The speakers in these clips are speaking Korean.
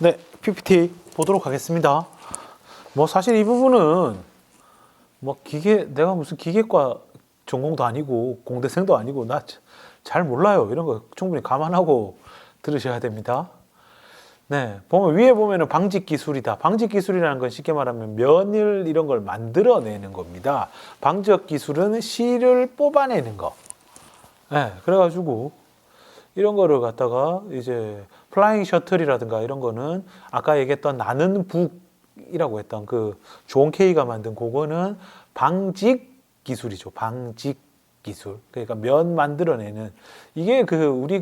네, PPT 보도록 하겠습니다. 뭐 사실 이 부분은 뭐 내가 무슨 기계과 전공도 아니고 공대생도 아니고 나 잘 몰라요. 이런 거 충분히 감안하고 들으셔야 됩니다. 네, 위에 보면은 방직 기술이다. 방직 기술이라는 건 쉽게 말하면 면을 이런 걸 만들어내는 겁니다. 방적 기술은 실을 뽑아내는 거. 네, 그래가지고 이런 거를 갖다가 이제 플라잉 셔틀이라든가 이런 거는 아까 얘기했던 나는 북이라고 했던 그 존 K가 만든 그거는 방직 기술이죠. 방직 기술. 그러니까 면 만들어내는 이게 우리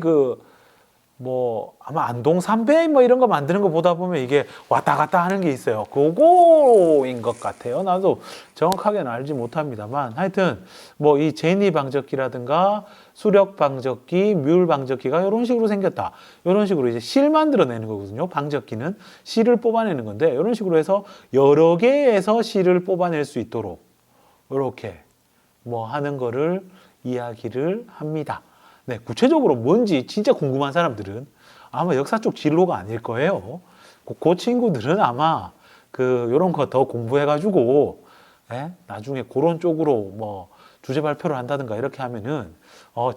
뭐 아마 안동 삼배 뭐 이런 거 만드는 거 보다 보면 이게 왔다 갔다 하는 게 있어요. 그거인 것 같아요. 나도 정확하게는 알지 못합니다만 하여튼 뭐 이 제니 방적기라든가 수력 방적기, 뮬 방적기가 이런 식으로 생겼다. 이런 식으로 이제 실 만들어내는 거거든요. 방적기는 실을 뽑아내는 건데 이런 식으로 해서 여러 개에서 실을 뽑아낼 수 있도록 이렇게 뭐 하는 거를 이야기를 합니다. 네, 구체적으로 뭔지 진짜 궁금한 사람들은 아마 역사 쪽 진로가 아닐 거예요. 그 친구들은 아마 요런 거 더 공부해가지고, 나중에 그런 쪽으로 뭐 주제 발표를 한다든가 이렇게 하면은,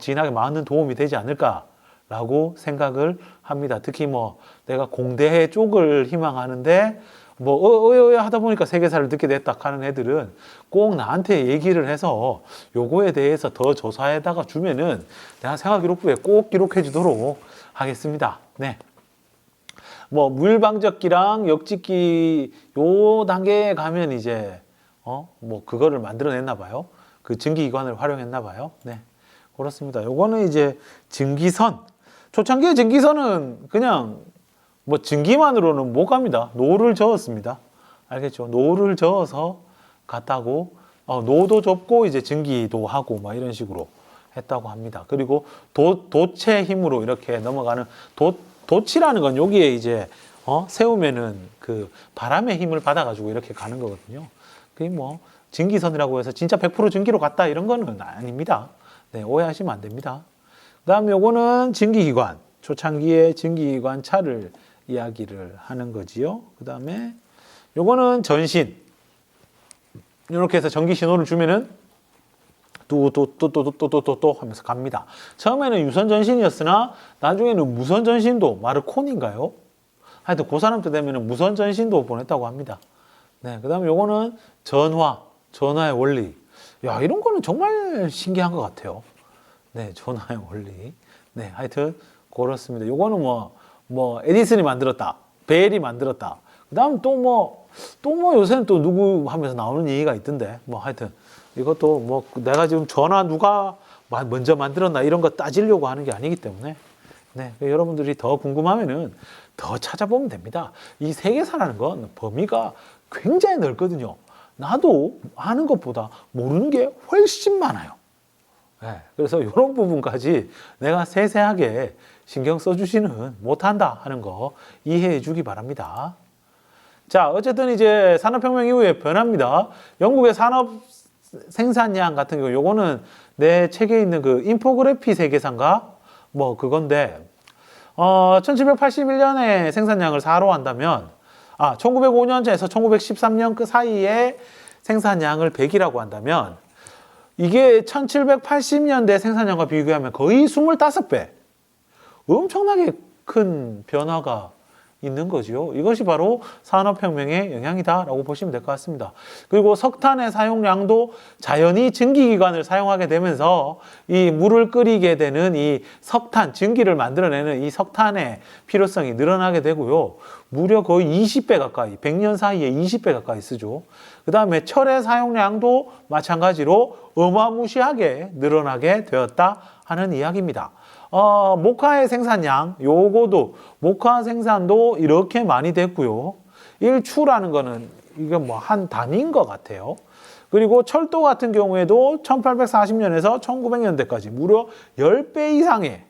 진학에 많은 도움이 되지 않을까라고 생각을 합니다. 특히 뭐 내가 공대 쪽을 희망하는데, 하다 보니까 세계사를 듣게 됐다 하는 애들은 꼭 나한테 얘기를 해서 요거에 대해서 더 조사해다가 주면은 내가 생활기록부에 꼭 기록해 주도록 하겠습니다. 네. 뭐, 물방적기랑 역직기 요 단계에 가면 이제, 뭐, 그거를 만들어냈나 봐요. 그 증기기관을 활용했나 봐요. 네. 그렇습니다. 요거는 이제 증기선. 초창기의 증기선은 그냥 뭐 증기만으로는 못 갑니다. 노를 저었습니다. 알겠죠? 노를 저어서 갔다고 노도 접고 이제 증기도 하고 막 이런 식으로 했다고 합니다. 그리고 도체 힘으로 이렇게 넘어가는 도치라는 건 여기에 이제 세우면은 그 바람의 힘을 받아가지고 이렇게 가는 거거든요. 그게 뭐 증기선이라고 해서 진짜 100% 증기로 갔다 이런 거는 아닙니다. 네, 오해하시면 안 됩니다. 그다음 요거는 증기기관, 초창기의 증기기관 차를 이야기를 하는 거지요. 그 다음에 요거는 전신. 이렇게 해서 전기 신호를 주면은 또 하면서 갑니다. 처음에는 유선 전신이었으나 나중에는 무선 전신도 마르코니인가요? 하여튼 그 사람 때 되면은 무선 전신도 보냈다고 합니다. 네, 그 다음에 요거는 전화의 원리. 야, 이런 거는 정말 신기한 것 같아요. 네, 전화의 원리. 네, 하여튼 그렇습니다. 요거는 뭐 에디슨이 만들었다, 벨이 만들었다. 그다음 또 뭐 요새는 또 누구 하면서 나오는 얘기가 있던데. 뭐 하여튼 이것도 뭐 내가 지금 전화 누가 먼저 만들었나 이런 거 따지려고 하는 게 아니기 때문에 네, 여러분들이 더 궁금하면은 더 찾아보면 됩니다. 이 세계사라는 건 범위가 굉장히 넓거든요. 나도 아는 것보다 모르는 게 훨씬 많아요. 네, 그래서 이런 부분까지 내가 세세하게 신경 써주시는 못한다 하는 거 이해해 주기 바랍니다. 자, 어쨌든 이제 산업혁명 이후에 변합니다. 영국의 산업 생산량 같은 경우 요거는 내 책에 있는 그 인포그래피 세계사인가? 뭐 그건데 1781년에 생산량을 4로 한다면 1905년에서 1913년 그 사이에 생산량을 100이라고 한다면 이게 1780년대 생산량과 비교하면 거의 25배. 엄청나게 큰 변화가 있는 거죠. 이것이 바로 산업혁명의 영향이다라고 보시면 될 것 같습니다. 그리고 석탄의 사용량도 자연히 증기기관을 사용하게 되면서 이 물을 끓이게 되는 이 석탄, 증기를 만들어내는 이 석탄의 필요성이 늘어나게 되고요. 무려 거의 20배 가까이, 100년 사이에 20배 가까이 쓰죠. 그 다음에 철의 사용량도 마찬가지로 어마무시하게 늘어나게 되었다 하는 이야기입니다. 목화의 생산량, 요거도, 목화 생산도 이렇게 많이 됐고요. 일추라는 거는 이게 뭐 한 단위인 것 같아요. 그리고 철도 같은 경우에도 1840년에서 1900년대까지 무려 10배 이상의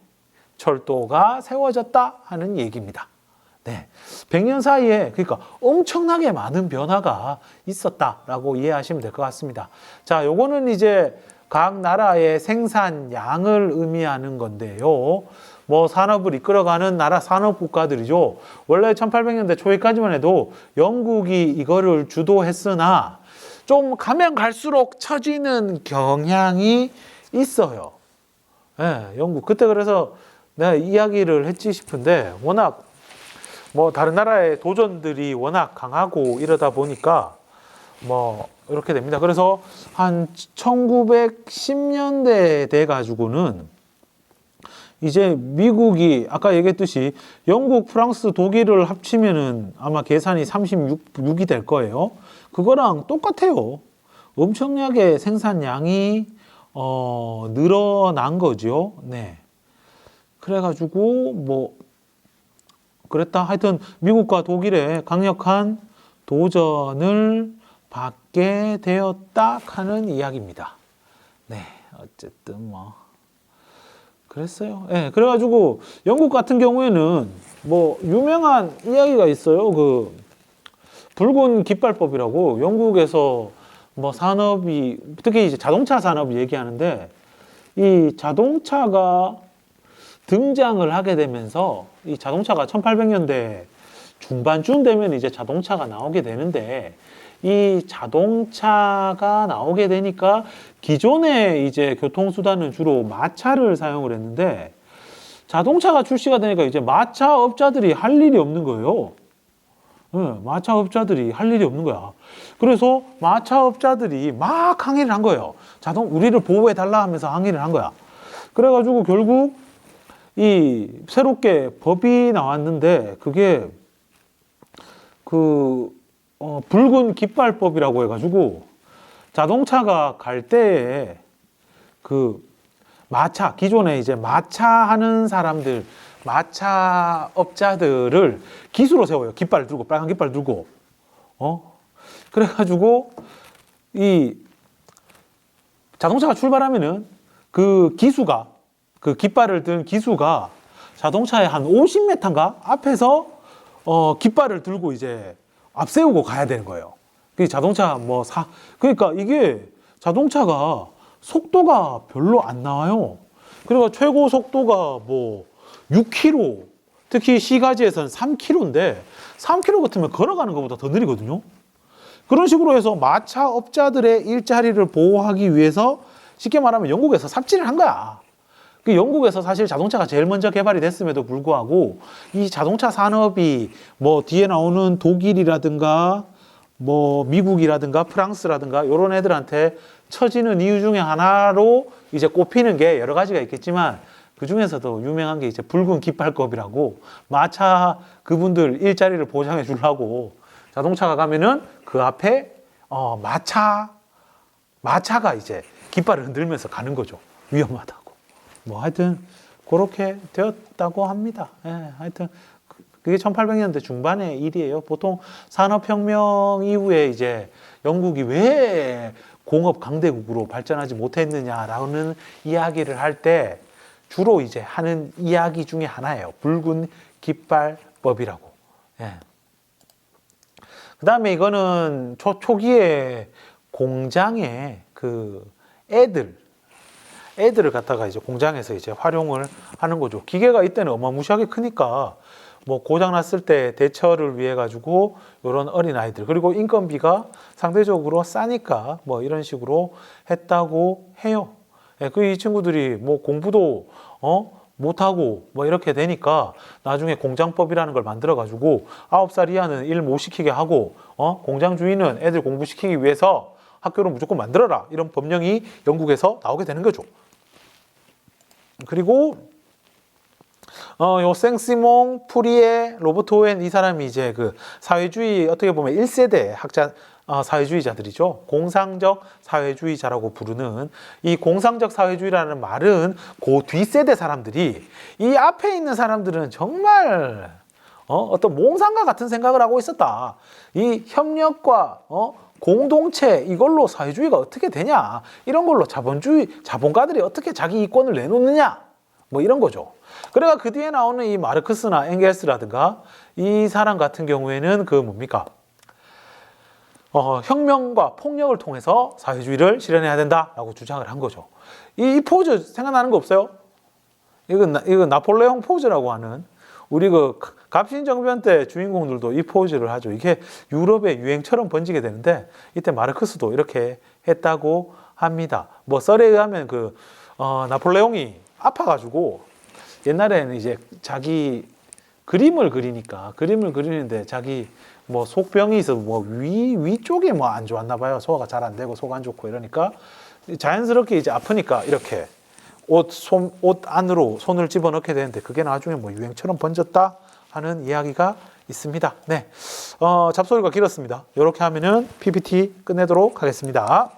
철도가 세워졌다 하는 얘기입니다. 네. 100년 사이에, 그러니까 엄청나게 많은 변화가 있었다라고 이해하시면 될 것 같습니다. 자, 요거는 이제 각 나라의 생산량을 의미하는 건데요. 뭐 산업을 이끌어가는 나라 산업 국가들이죠. 원래 1800년대 초에까지만 해도 영국이 이거를 주도했으나 좀 가면 갈수록 처지는 경향이 있어요. 예, 영국. 그때 그래서 내가 이야기를 했지 싶은데 워낙 뭐 다른 나라의 도전들이 워낙 강하고 이러다 보니까 뭐 이렇게 됩니다. 그래서 한 1910년대 돼 가지고는 이제 미국이 아까 얘기했듯이 영국, 프랑스, 독일을 합치면은 아마 계산이 36이 될 거예요. 그거랑 똑같아요. 엄청나게 생산량이 늘어난 거죠. 네. 그래가지고 뭐 그랬다. 하여튼 미국과 독일의 강력한 도전을 받게 되었다 하는 이야기입니다. 네, 어쨌든 뭐 그랬어요. 네, 그래가지고 영국 같은 경우에는 뭐 유명한 이야기가 있어요. 그 붉은 깃발법이라고 영국에서 뭐 산업이 특히 이제 자동차 산업 얘기하는데 이 자동차가 등장을 하게 되면서 이 자동차가 1800년대 중반쯤 되면 이제 자동차가 나오게 되는데 이 자동차가 나오게 되니까 기존의 이제 교통수단은 주로 마차를 사용을 했는데 자동차가 출시가 되니까 이제 마차업자들이 할 일이 없는 거예요. 네, 마차업자들이 할 일이 없는 거야. 그래서 마차업자들이 막 항의를 한 거예요. 우리를 보호해달라 하면서 항의를 한 거야. 그래가지고 결국 이 새롭게 법이 나왔는데 그게 붉은 깃발법이라고 해가지고 자동차가 갈 때에 그 마차 기존에 이제 마차하는 사람들 마차업자들을 기수로 세워요. 깃발 들고 빨간 깃발 들고 그래가지고 이 자동차가 출발하면은 그 기수가 그 깃발을 든 기수가 자동차의 한 50m인가 앞에서 깃발을 들고 이제 앞세우고 가야 되는 거예요. 그 자동차 그러니까 이게 자동차가 속도가 별로 안 나와요. 그러니까 최고 속도가 뭐 6km, 특히 시가지에서는 3km인데 3km 같으면 걸어가는 것보다 더 느리거든요. 그런 식으로 해서 마차업자들의 일자리를 보호하기 위해서 쉽게 말하면 영국에서 삽질을 한 거야. 그 영국에서 사실 자동차가 제일 먼저 개발이 됐음에도 불구하고 이 자동차 산업이 뭐 뒤에 나오는 독일이라든가 뭐 미국이라든가 프랑스라든가 이런 애들한테 처지는 이유 중에 하나로 이제 꼽히는 게 여러 가지가 있겠지만 그 중에서도 유명한 게 이제 붉은 깃발법이라고 마차 그분들 일자리를 보장해 주려고 자동차가 가면은 그 앞에 마차가 이제 깃발을 흔들면서 가는 거죠. 위험하다고. 뭐 하여튼 그렇게 되었다고 합니다. 예, 하여튼 그게 1800년대 중반의 일이에요. 보통 산업혁명 이후에 이제 영국이 왜 공업 강대국으로 발전하지 못했느냐라는 이야기를 할 때 주로 이제 하는 이야기 중에 하나예요. 붉은 깃발법이라고. 예. 그 다음에 이거는 초기에 공장에 그 애들을 갖다가 이제 공장에서 이제 활용을 하는 거죠. 기계가 이때는 어마무시하게 크니까 뭐 고장 났을 때 대처를 위해 가지고 이런 어린 아이들 그리고 인건비가 상대적으로 싸니까 뭐 이런 식으로 했다고 해요. 예, 이 친구들이 뭐 공부도 못하고 뭐 이렇게 되니까 나중에 공장법이라는 걸 만들어 가지고 9살 이하는 일 못 시키게 하고 공장 주인은 애들 공부시키기 위해서 학교를 무조건 만들어라 이런 법령이 영국에서 나오게 되는 거죠. 그리고 요 생시몽 푸리에 로버트 오웬 이 사람이 이제 그 사회주의 어떻게 보면 1세대 학자 사회주의자들이죠. 공상적 사회주의자라고 부르는 이 공상적 사회주의라는 말은 그 뒷세대 사람들이 이 앞에 있는 사람들은 정말 어떤 몽상과 같은 생각을 하고 있었다. 이 협력과 공동체 이걸로 사회주의가 어떻게 되냐 이런 걸로 자본가들이 어떻게 자기 이권을 내놓느냐 뭐 이런 거죠. 그래가 그 뒤에 나오는 이 마르크스나 엥겔스라든가 이 사람 같은 경우에는 그 뭡니까 혁명과 폭력을 통해서 사회주의를 실현해야 된다라고 주장을 한 거죠. 이 포즈 생각나는 거 없어요? 이거 나폴레옹 포즈라고 하는 우리 그 갑신정변 때 주인공들도 이 포즈를 하죠. 이게 유럽의 유행처럼 번지게 되는데 이때 마르크스도 이렇게 했다고 합니다. 뭐 썰에 의하면 나폴레옹이 아파가지고 옛날에는 이제 자기 그림을 그리는데 자기 뭐 속병이 있어서 뭐 위쪽에 뭐 안 좋았나 봐요. 소화가 잘 안 되고 속 안 좋고 이러니까 자연스럽게 이제 아프니까 이렇게 옷 안으로 손을 집어넣게 되는데 그게 나중에 뭐 유행처럼 번졌다 하는 이야기가 있습니다. 네. 잡소리가 길었습니다. 이렇게 하면은 PPT 끝내도록 하겠습니다.